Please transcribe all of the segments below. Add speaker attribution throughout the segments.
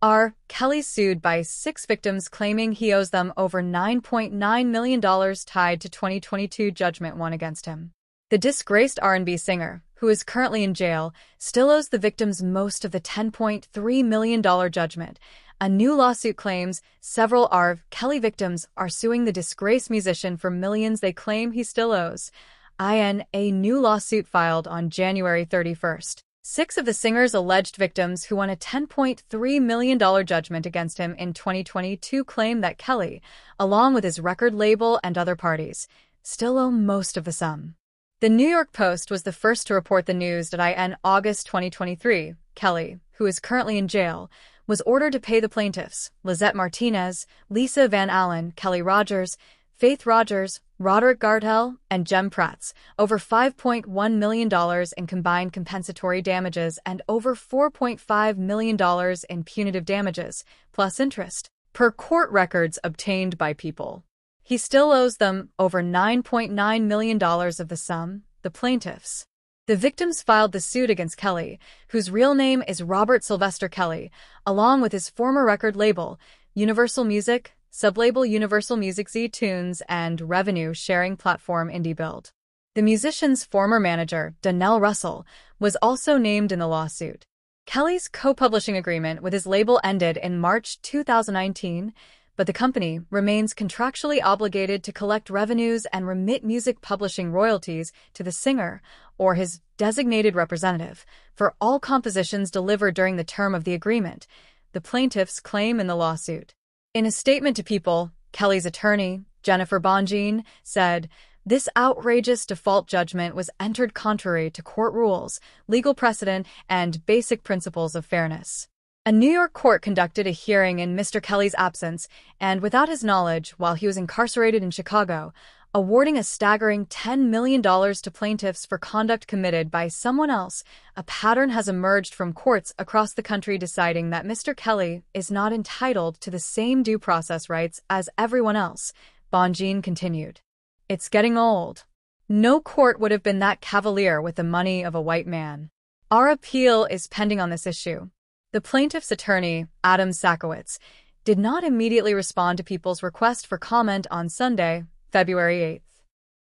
Speaker 1: R. Kelly sued by 6 victims claiming he owes them over $9.9 million tied to 2022 judgment won against him. The disgraced R&B singer, who is currently in jail, still owes the victims most of the $10.3 million judgment. A new lawsuit claims several R. Kelly victims are suing the disgraced musician for millions they claim he still owes. A new lawsuit filed on January 31st. 6 of the singer's alleged victims who won a $10.3 million judgment against him in 2022 claim that Kelly, along with his record label and other parties, still owe most of the sum. The New York Post was the first to report the news that in August 2023, Kelly, who is currently in jail, was ordered to pay the plaintiffs, Lizette Martinez, Lisa Van Allen, Kelly Rogers, Faith Rogers, Roderick Gardell, and Jem Prats, over $5.1 million in combined compensatory damages and over $4.5 million in punitive damages, plus interest, per court records obtained by People. He still owes them over $9.9 million of the sum, the plaintiffs. The victims filed the suit against Kelly, whose real name is Robert Sylvester Kelly, along with his former record label, Universal Music, sublabel Universal Music Z-Tunes, and revenue-sharing platform IndieBuild. The musician's former manager, Donnell Russell, was also named in the lawsuit. Kelly's co-publishing agreement with his label ended in March 2019, but the company remains contractually obligated to collect revenues and remit music publishing royalties to the singer or his designated representative for all compositions delivered during the term of the agreement, the plaintiffs claim in the lawsuit. In a statement to People, Kelly's attorney, Jennifer Bongine, said, "This outrageous default judgment was entered contrary to court rules, legal precedent, and basic principles of fairness." A New York court conducted a hearing in Mr. Kelly's absence and without his knowledge while he was incarcerated in Chicago, awarding a staggering $10 million to plaintiffs for conduct committed by someone else. A pattern has emerged from courts across the country deciding that Mr. Kelly is not entitled to the same due process rights as everyone else, Bongine continued. It's getting old. No court would have been that cavalier with the money of a white man. Our appeal is pending on this issue. The plaintiff's attorney, Adam Sakowitz, did not immediately respond to People's request for comment on Sunday, February 8th.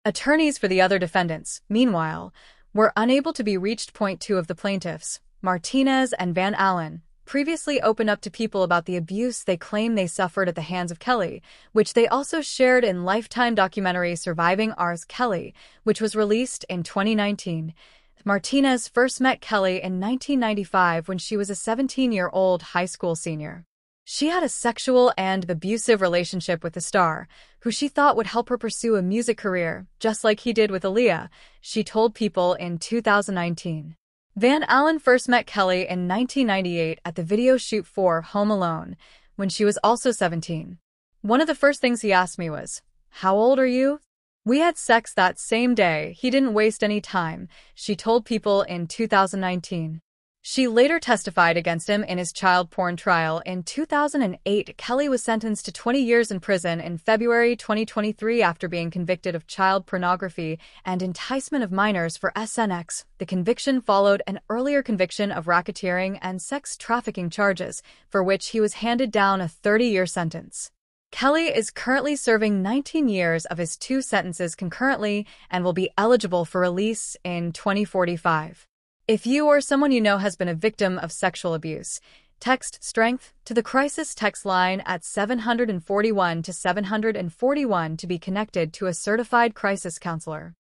Speaker 1: Attorneys for the other defendants, meanwhile, were unable to be reached. Point two of the plaintiffs, Martinez and Van Allen, previously opened up to People about the abuse they claim they suffered at the hands of Kelly, which they also shared in Lifetime documentary Surviving R. Kelly, which was released in 2019. Martinez first met Kelly in 1995 when she was a 17-year-old high school senior. She had a sexual and abusive relationship with the star, who she thought would help her pursue a music career, just like he did with Aaliyah, she told People in 2019. Van Allen first met Kelly in 1998 at the video shoot for Home Alone, when she was also 17. "One of the first things he asked me was, 'How old are you?' We had sex that same day. He didn't waste any time," she told People in 2019. She later testified against him in his child porn trial in 2008. Kelly was sentenced to 20 years in prison in February 2023 after being convicted of child pornography and enticement of minors for SNX. The conviction followed an earlier conviction of racketeering and sex trafficking charges, for which he was handed down a 30-year sentence. Kelly is currently serving 19 years of his 2 sentences concurrently and will be eligible for release in 2045. If you or someone you know has been a victim of sexual abuse, text STRENGTH to the crisis text line at 741 to 741 to be connected to a certified crisis counselor.